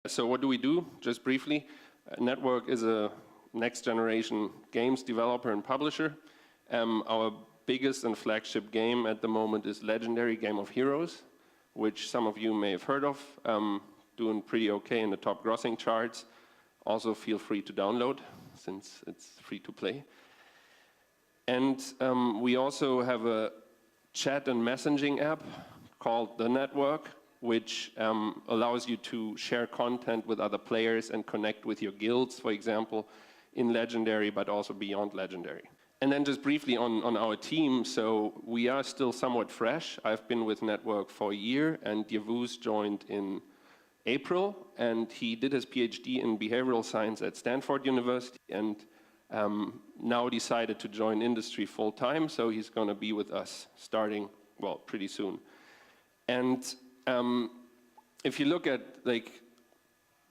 So what do we do? Just briefly, Network is a next generation games developer and publisher. Our biggest and flagship game at the moment is Legendary Game of Heroes, which some of you may have heard of, doing pretty okay in the top grossing charts. Also feel free to download, since it's free to play. And we also have a chat and messaging app called The Network, which allows you to share content with other players and connect with your guilds, for example, in Legendary, but also beyond Legendary. And then just briefly on our team, so we are still somewhat fresh. I've been with Network for a year, and Yavuz joined in April, and he did his PhD in behavioral science at Stanford University, and now decided to join industry full-time, so he's going to be with us starting, well, pretty soon. And if you look at like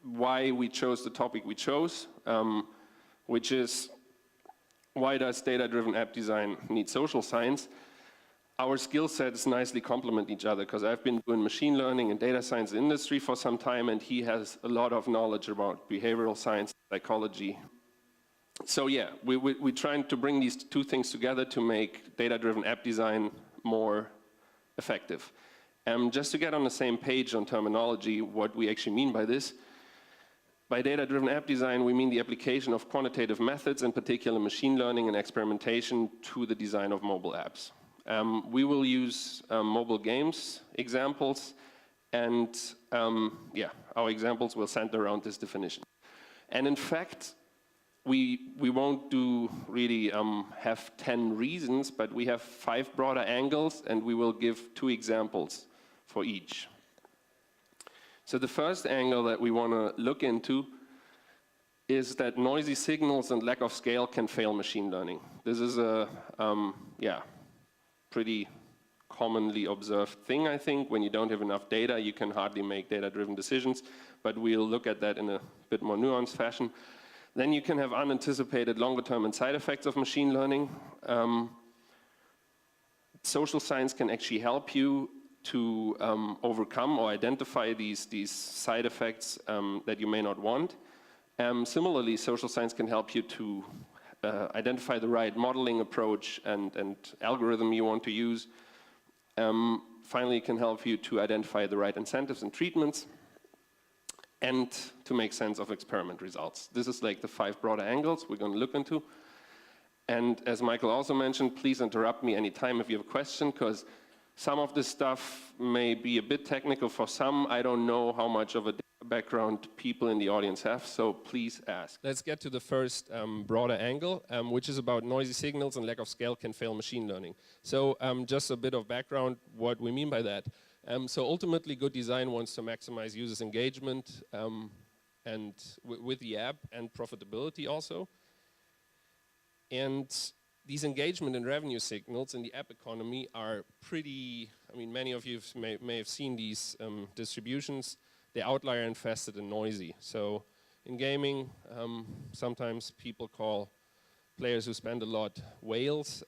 why we chose the topic we chose, which is why does data-driven app design need social science? Our skill sets nicely complement each other, because I've been doing machine learning and data science industry for some time, and he has a lot of knowledge about behavioral science, psychology. So yeah, we're trying to bring these two things together to make data-driven app design more effective. Just to get on the same page on terminology, what we actually mean by this. By data-driven app design, we mean the application of quantitative methods, in particular machine learning and experimentation, to the design of mobile apps. We will use mobile games examples, and yeah, our examples will center around this definition. And in fact, we won't do really have 10 reasons, but we have 5 broader angles, and we will give 2 examples for each. So the first angle that we want to look into is that noisy signals and lack of scale can fail machine learning. This is a yeah, pretty commonly observed thing, I think. When you don't have enough data, you can hardly make data-driven decisions, but we'll look at that in a bit more nuanced fashion. Then you can have unanticipated longer-term and side effects of machine learning. Social science can actually help you to overcome or identify these side effects that you may not want. Similarly, social science can help you to identify the right modeling approach and algorithm you want to use. Finally, it can help you to identify the right incentives and treatments, and to make sense of experiment results. This is like the 5 broader angles we're going to look into. And as Michael also mentioned, please interrupt me anytime if you have a question, because some of this stuff may be a bit technical for some. I don't know how much of a background people in the audience have, so please ask. Let's get to the first broader angle, which is about noisy signals and lack of scale can fail machine learning. So just a bit of background, what we mean by that. So ultimately, good design wants to maximize users' engagement and with the app, and profitability also. And these engagement and revenue signals in the app economy are pretty, I mean, many of you may have seen these distributions. They're outlier infested and noisy. So in gaming, sometimes people call players who spend a lot whales.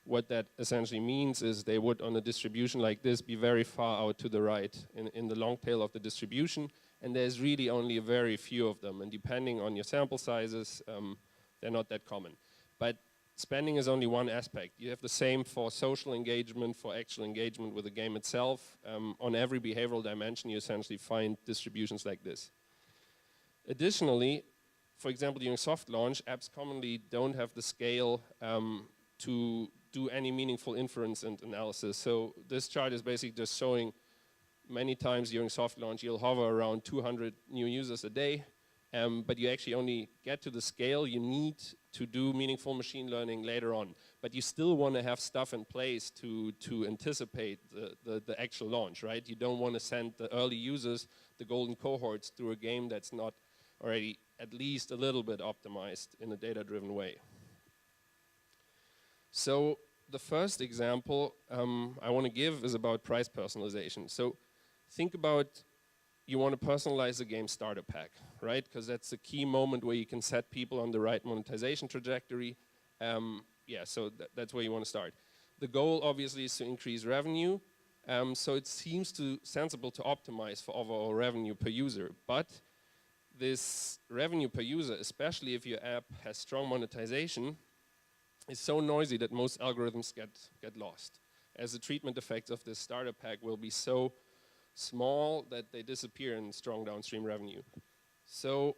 What that essentially means is they would, on a distribution like this, be very far out to the right in the long tail of the distribution, and there's really only a very few of them, and depending on your sample sizes, they're not that common. But spending is only one aspect. You have the same for social engagement, for actual engagement with the game itself. On every behavioral dimension, you essentially find distributions like this. Additionally, for example, during soft launch, apps commonly don't have the scale to do any meaningful inference and analysis. So this chart is basically just showing many times during soft launch, you'll hover around 200 new users a day, but you actually only get to the scale you need to do meaningful machine learning later on. But you still want to have stuff in place to anticipate the actual launch, right? You don't want to send the early users, the golden cohorts, through a game that's not already at least a little bit optimized in a data-driven way. So the first example I want to give is about price personalization. So think about, you want to personalize the game starter pack, right? Because that's the key moment where you can set people on the right monetization trajectory. Yeah, so that's where you want to start. The goal obviously is to increase revenue, So it seems sensible to optimize for overall revenue per user. But this revenue per user, especially if your app has strong monetization, is so noisy that most algorithms get lost, as the treatment effects of this starter pack will be so small that they disappear in strong downstream revenue. So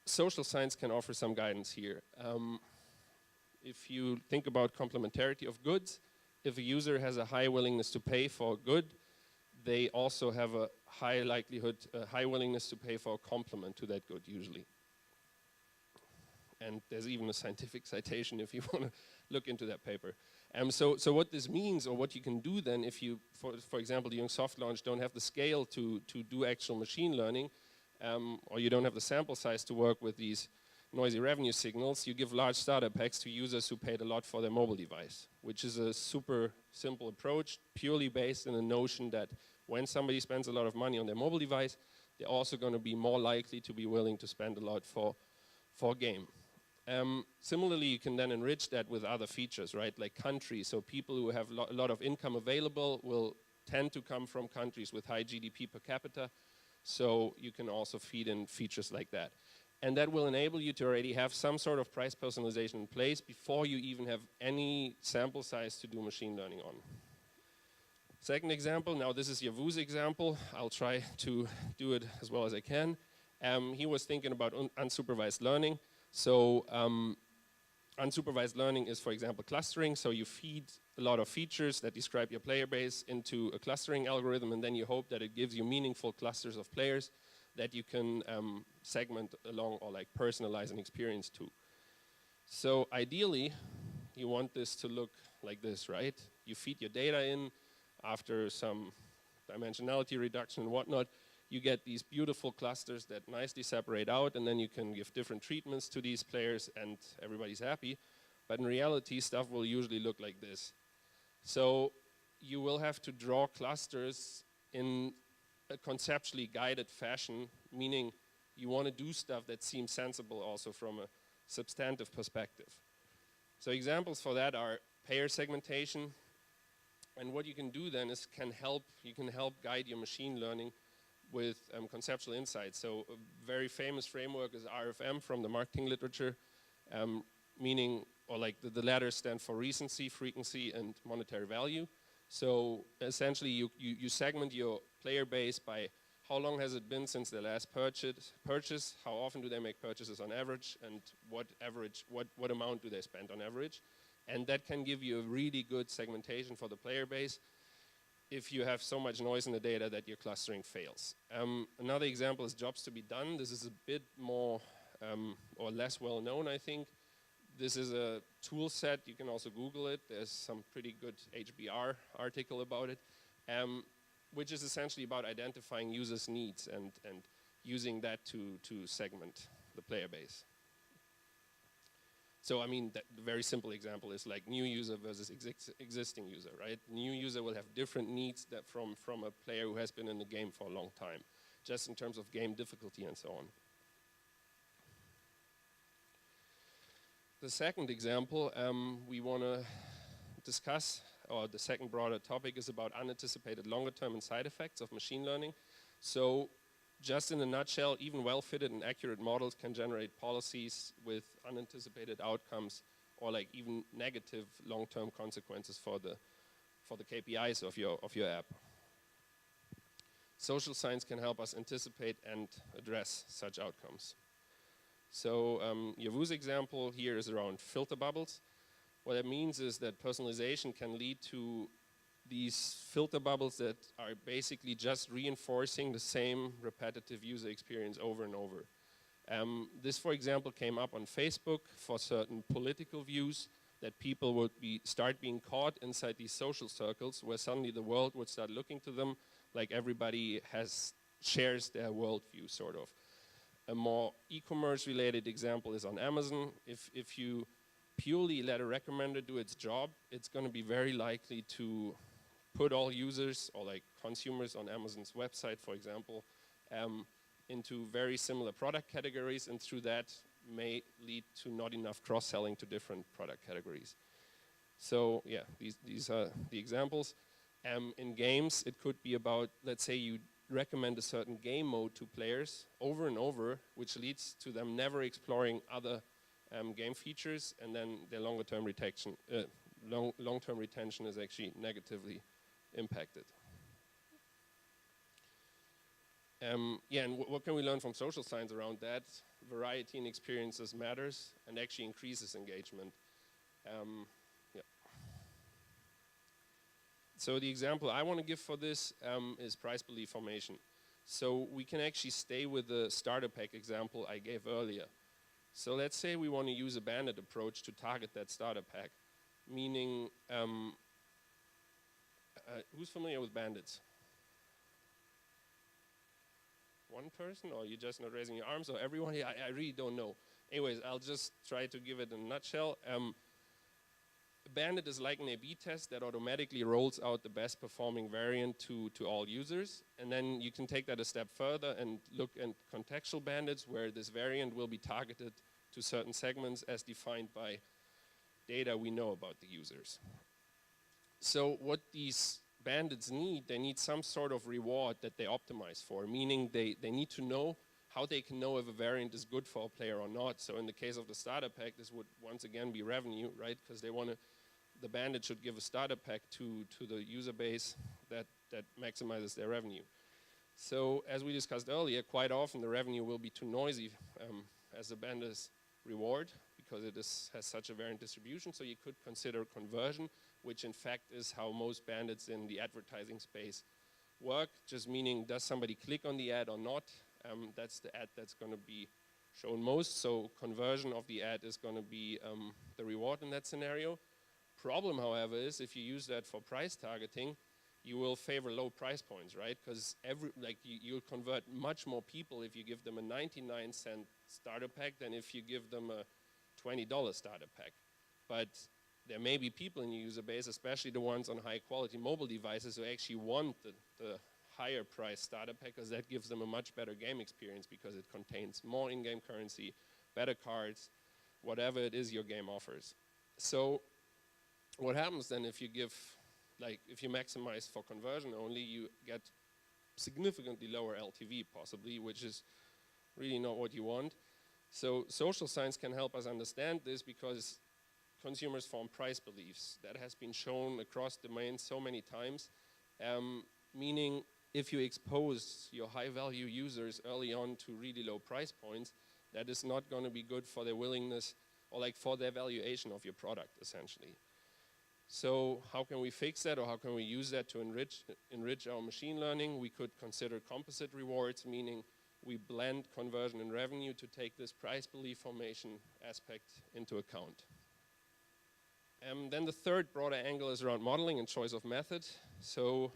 social science can offer some guidance here. If you think about complementarity of goods, if a user has a high willingness to pay for a good, they also have a high likelihood, a high willingness to pay for a complement to that good usually. And there's even a scientific citation if you want to look into that paper. So what this means, or what you can do then, if you, for example, during soft launch don't have the scale to do actual machine learning, or you don't have the sample size to work with these noisy revenue signals, you give large starter packs to users who paid a lot for their mobile device, which is a super simple approach, purely based on the notion that when somebody spends a lot of money on their mobile device, they're also going to be more likely to be willing to spend a lot for a game. Similarly, you can then enrich that with other features, right? Like countries. So people who have a lot of income available will tend to come from countries with high GDP per capita. So you can also feed in features like that. And that will enable you to already have some sort of price personalization in place before you even have any sample size to do machine learning on. Second example, now this is Yavuz's example. I'll try to do it as well as I can. He was thinking about unsupervised learning. So unsupervised learning is, for example, clustering. So you feed a lot of features that describe your player base into a clustering algorithm, and then you hope that it gives you meaningful clusters of players that you can segment along or like personalize an experience to. So ideally, you want this to look like this, right? You feed your data in after some dimensionality reduction and whatnot. You get these beautiful clusters that nicely separate out, and then you can give different treatments to these players and everybody's happy. But in reality, stuff will usually look like this. So you will have to draw clusters in a conceptually guided fashion, meaning you want to do stuff that seems sensible also from a substantive perspective. So examples for that are payer segmentation. And what you can do then is you can help guide your machine learning with conceptual insights. So a very famous framework is RFM from the marketing literature, meaning, or like the letters stand for recency, frequency, and monetary value. So essentially you segment your player base by how long has it been since their last purchase, how often do they make purchases on average, and what amount do they spend on average. And that can give you a really good segmentation for the player base if you have so much noise in the data that your clustering fails. Another example is jobs to be done. This is a bit more or less well known, I think. This is a tool set. You can also Google it. There's some pretty good HBR article about it, which is essentially about identifying users' needs and using that to segment the player base. So I mean, the very simple example is like new user versus existing user, right? New user will have different needs that from a player who has been in the game for a long time, just in terms of game difficulty and so on. The second example we want to discuss, or the second broader topic, is about unanticipated longer-term and side effects of machine learning. So just in a nutshell, even well-fitted and accurate models can generate policies with unanticipated outcomes or like even negative long-term consequences for the KPIs of your app. Social science can help us anticipate and address such outcomes. So Yavuz's example here is around filter bubbles. What that means is that personalization can lead to these filter bubbles that are basically just reinforcing the same repetitive user experience over and over. This, for example, came up on Facebook for certain political views that people would start being caught inside these social circles where suddenly the world would start looking to them like everybody shares their worldview, sort of. A more e-commerce related example is on Amazon. If you purely let a recommender do its job, it's going to be very likely to put all users or like consumers on Amazon's website, for example, into very similar product categories, and through that may lead to not enough cross-selling to different product categories. So yeah, these are the examples. In games, it could be about, let's say you recommend a certain game mode to players over and over, which leads to them never exploring other game features, and then their long-term retention is actually negatively impacted. Yeah, and what can we learn from social science around that? Variety in experiences matters and actually increases engagement. Yeah. So the example I want to give for this is price belief formation. So we can actually stay with the starter pack example I gave earlier. So let's say we want to use a bandit approach to target that starter pack, meaning, who's familiar with bandits? One person, or you're just not raising your arms, or everyone here? I really don't know. Anyways, I'll just try to give it in a nutshell. A bandit is like an A/B test that automatically rolls out the best performing variant to all users. And then you can take that a step further and look at contextual bandits, where this variant will be targeted to certain segments as defined by data we know about the users. So what these bandits need, they need some sort of reward that they optimize for, meaning they need to know how they can know if a variant is good for a player or not. So in the case of the starter pack, this would once again be revenue, right? Because they want to, the bandit should give a starter pack to the user base that maximizes their revenue. So as we discussed earlier, quite often the revenue will be too noisy as a bandit's reward, because it has such a variant distribution. So you could consider conversion, which in fact is how most bandits in the advertising space work, just meaning does somebody click on the ad or not. That's the ad that's going to be shown most. So conversion of the ad is going to be the reward in that scenario. Problem, however, is if you use that for price targeting, you will favor low price points, right? Because you'll convert much more people if you give them a 99-cent starter pack than if you give them a $20 starter pack. But there may be people in your user base, especially the ones on high quality mobile devices, who actually want the higher price starter pack, because that gives them a much better game experience because it contains more in-game currency, better cards, whatever it is your game offers. So what happens then if you give, if you maximize for conversion only, you get significantly lower LTV possibly, which is really not what you want. So social science can help us understand this, because consumers form price beliefs. That has been shown across domains so many times, meaning if you expose your high value users early on to really low price points, that is not going to be good for their willingness, or for their valuation of your product essentially. So how can we fix that, or how can we use that to enrich our machine learning? We could consider composite rewards, meaning we blend conversion and revenue to take this price belief formation aspect into account. Then the third broader angle is around modeling and choice of method. So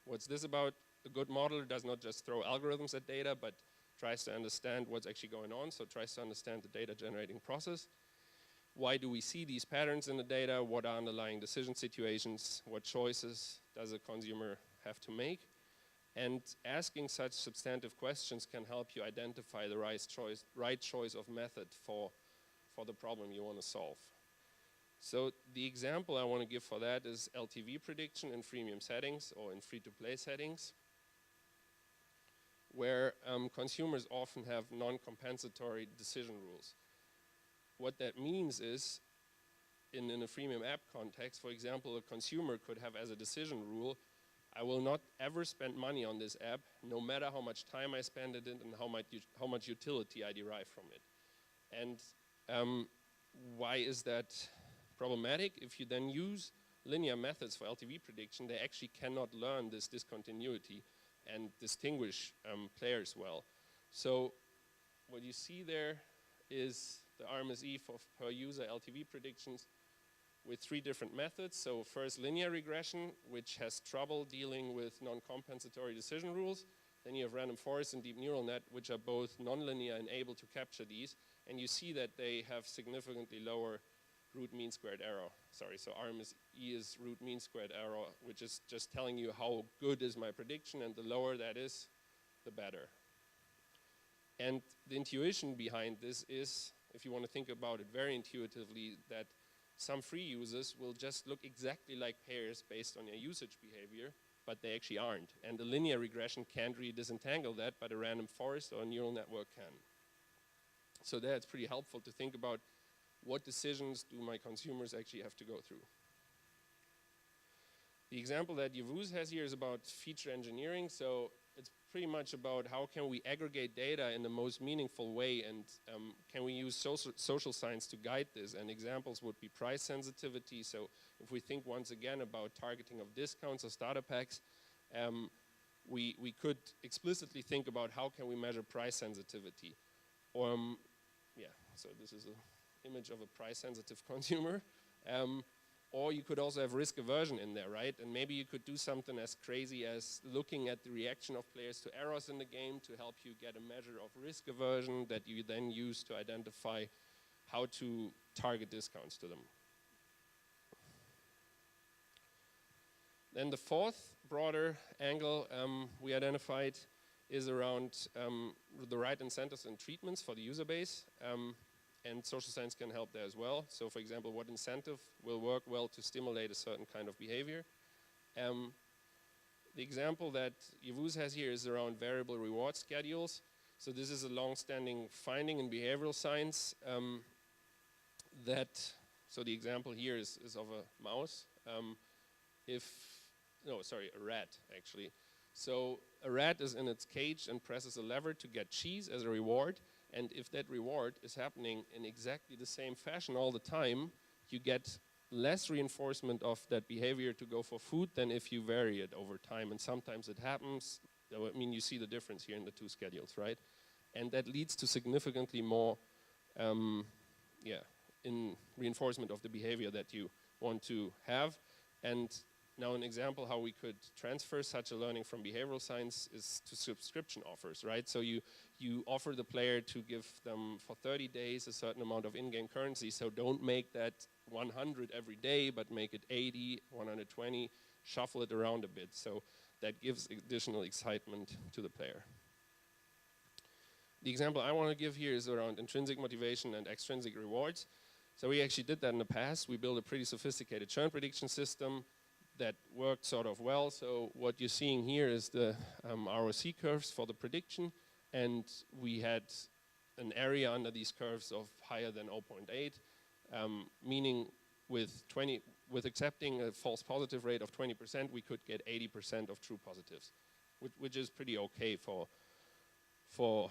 what's this about? A good modeler does not just throw algorithms at data, but tries to understand what's actually going on, so tries to understand the data generating process. Why do we see these patterns in the data? What are underlying decision situations? What choices does a consumer have to make? And asking such substantive questions can help you identify the right choice of method for the problem you want to solve. So the example I want to give for that is LTV prediction in freemium settings or in free-to-play settings, where consumers often have non-compensatory decision rules. What that means is, in a freemium app context, for example, a consumer could have as a decision rule, I will not ever spend money on this app, no matter how much time I spend in it and how much utility I derive from it. And why is that problematic? If you then use linear methods for LTV prediction, they actually cannot learn this discontinuity and distinguish players well. So what you see there is the RMSE for per user LTV predictions with 3 different methods. So first, linear regression, which has trouble dealing with non-compensatory decision rules. Then you have random forest and deep neural net, which are both nonlinear and able to capture these. And you see that they have significantly lower root mean squared error. Sorry, so RMSE is root mean squared error, which is just telling you how good is my prediction, and the lower that is, the better. And the intuition behind this is, if you want to think about it very intuitively, that some free users will just look exactly like pairs based on their usage behavior, but they actually aren't. And the linear regression can't really disentangle that, but a random forest or a neural network can. So there it's pretty helpful to think about what decisions do my consumers actually have to go through. The example that Yavuz has here is about feature engineering. So it's pretty much about how can we aggregate data in the most meaningful way, and can we use social science to guide this. And examples would be price sensitivity. So if we think once again about targeting of discounts or starter packs, we could explicitly think about how can we measure price sensitivity. Yeah, so this is an image of a price sensitive consumer. Or you could also have risk aversion in there, right? And maybe you could do something as crazy as looking at the reaction of players to errors in the game to help you get a measure of risk aversion that you then use to identify how to target discounts to them. Then the fourth broader angle we identified is around the right incentives and treatments for the user base. And social science can help there as well. So for example, what incentive will work well to stimulate a certain kind of behavior? The example that Yavuz has here is around variable reward schedules. So this is a long-standing finding in behavioral science so the example here is of a mouse. A rat actually. So a rat is in its cage and presses a lever to get cheese as a reward. And if that reward is happening in exactly the same fashion all the time, you get less reinforcement of that behavior to go for food than if you vary it over time. And sometimes it happens. I mean, you see the difference here in the two schedules, right? And that leads to significantly more in reinforcement of the behavior that you want to have. And now an example how we could transfer such a learning from behavioral science is to subscription offers, right? So you offer the player to give them for 30 days a certain amount of in-game currency, so don't make that 100 every day, but make it 80, 120, shuffle it around a bit. So that gives additional excitement to the player. The example I want to give here is around intrinsic motivation and extrinsic rewards. So we actually did that in the past. We built a pretty sophisticated churn prediction system that worked sort of well. So what you're seeing here is the ROC curves for the prediction, and we had an area under these curves of higher than 0.8, meaning with accepting a false positive rate of 20%, we could get 80% of true positives, which is pretty okay for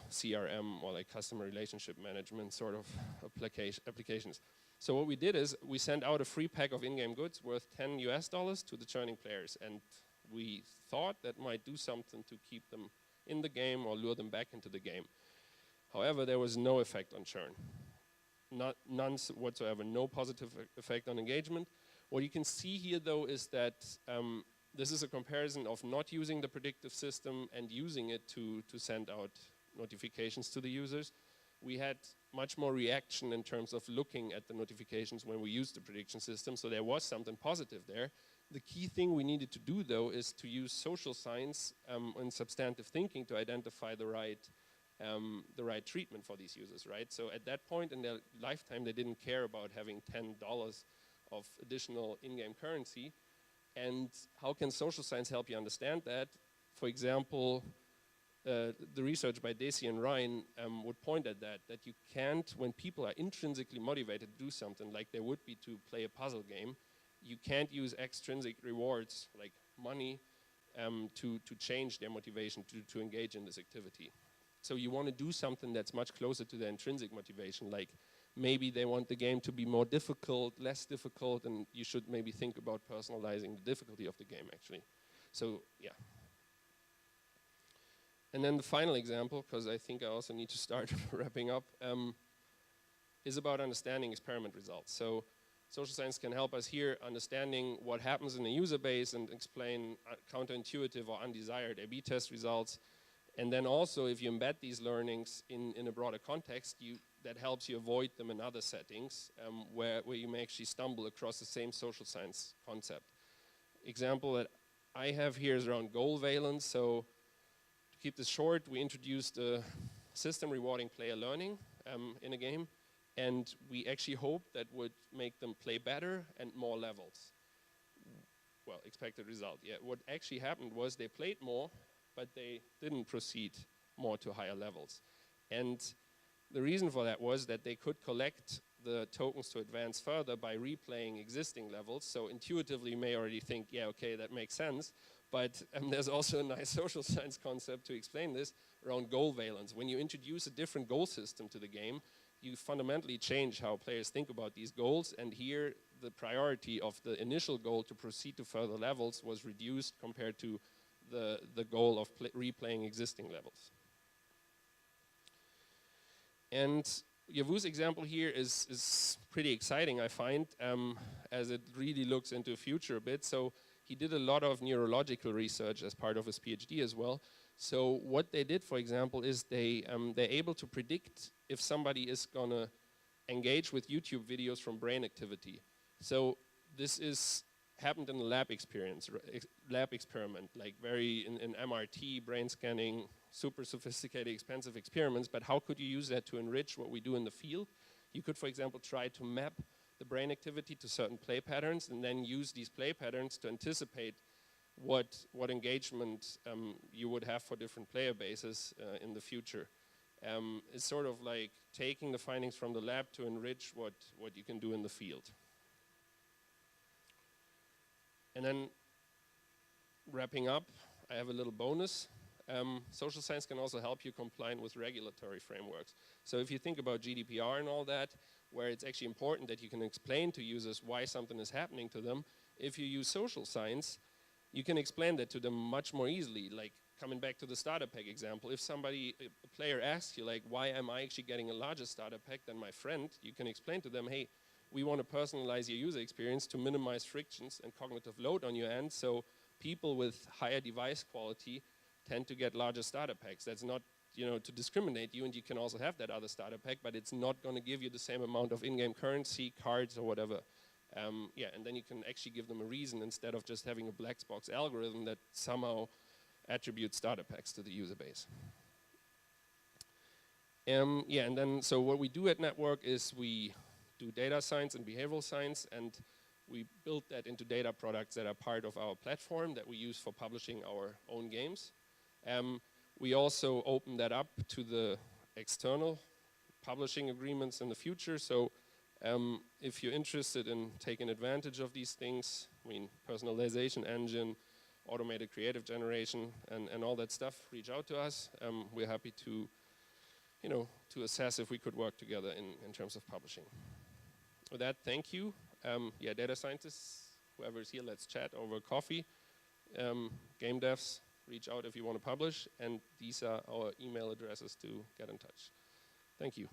CRM or like customer relationship management sort of applications. So what we did is we sent out a free pack of in-game goods worth $10 US to the churning players, and we thought that might do something to keep them in the game or lure them back into the game. However, there was no effect on churn. None whatsoever, no positive effect on engagement. What you can see here though is that this is a comparison of not using the predictive system and using it to send out notifications to the users. We had much more reaction in terms of looking at the notifications when we used the prediction system, so there was something positive there. The key thing we needed to do though is to use social science and substantive thinking to identify the right treatment for these users, right? So at that point in their lifetime, they didn't care about having $10 of additional in-game currency. And how can social science help you understand that? For example, the research by Deci and Ryan would point at that you can't, when people are intrinsically motivated to do something like they would be to play a puzzle game, you can't use extrinsic rewards like money to change their motivation to engage in this activity. So you want to do something that's much closer to their intrinsic motivation, like maybe they want the game to be more difficult, less difficult, and you should maybe think about personalizing the difficulty of the game actually. So yeah. And then the final example, because I think I also need to start wrapping up, is about understanding experiment results. So social science can help us here understanding what happens in the user base and explain counterintuitive or undesired A/B test results. And then also, if you embed these learnings in a broader context, that helps you avoid them in other settings where you may actually stumble across the same social science concept. Example that I have here is around goal valence. So to keep this short, we introduced a system rewarding player learning in a game. And we actually hoped that would make them play better and more levels. Well, expected result, yeah. What actually happened was they played more, but they didn't proceed more to higher levels. And the reason for that was that they could collect the tokens to advance further by replaying existing levels. So intuitively you may already think, yeah, okay, that makes sense. But there's also a nice social science concept to explain this around goal valence. When you introduce a different goal system to the game, you fundamentally change how players think about these goals. And here the priority of the initial goal to proceed to further levels was reduced compared to the goal of replaying existing levels. And Yavu's example here is pretty exciting, I find, as it really looks into the future a bit. So he did a lot of neurological research as part of his PhD as well. So what they did, for example, is they're able to predict if somebody is going to engage with YouTube videos from brain activity. So this happened in a lab experiment, like very in MRT, brain scanning, super sophisticated, expensive experiments, but how could you use that to enrich what we do in the field? You could, for example, try to map the brain activity to certain play patterns and then use these play patterns to anticipate what engagement you would have for different player bases in the future. It's sort of like taking the findings from the lab to enrich what you can do in the field. And then wrapping up, I have a little bonus. Social science can also help you comply with regulatory frameworks. So if you think about GDPR and all that, where it's actually important that you can explain to users why something is happening to them, if you use social science, you can explain that to them much more easily. Like coming back to the starter pack example, if a player asks you like, why am I actually getting a larger starter pack than my friend, you can explain to them, hey, we want to personalize your user experience to minimize frictions and cognitive load on your end, so people with higher device quality tend to get larger starter packs. That's not, to discriminate you, and you can also have that other starter pack, but it's not going to give you the same amount of in-game currency, cards, or whatever. Yeah, and then you can actually give them a reason instead of just having a black box algorithm that somehow attributes starter packs to the user base. Yeah, and then so what we do at Network is we do data science and behavioral science, and we build that into data products that are part of our platform that we use for publishing our own games. We also open that up to the external publishing agreements in the future. So if you're interested in taking advantage of these things, I mean, personalization engine, automated creative generation, and all that stuff, reach out to us. We're happy to, to assess if we could work together in terms of publishing. With that, thank you. Yeah, data scientists, whoever's here, let's chat over coffee. Game devs, reach out if you want to publish, and these are our email addresses to get in touch. Thank you.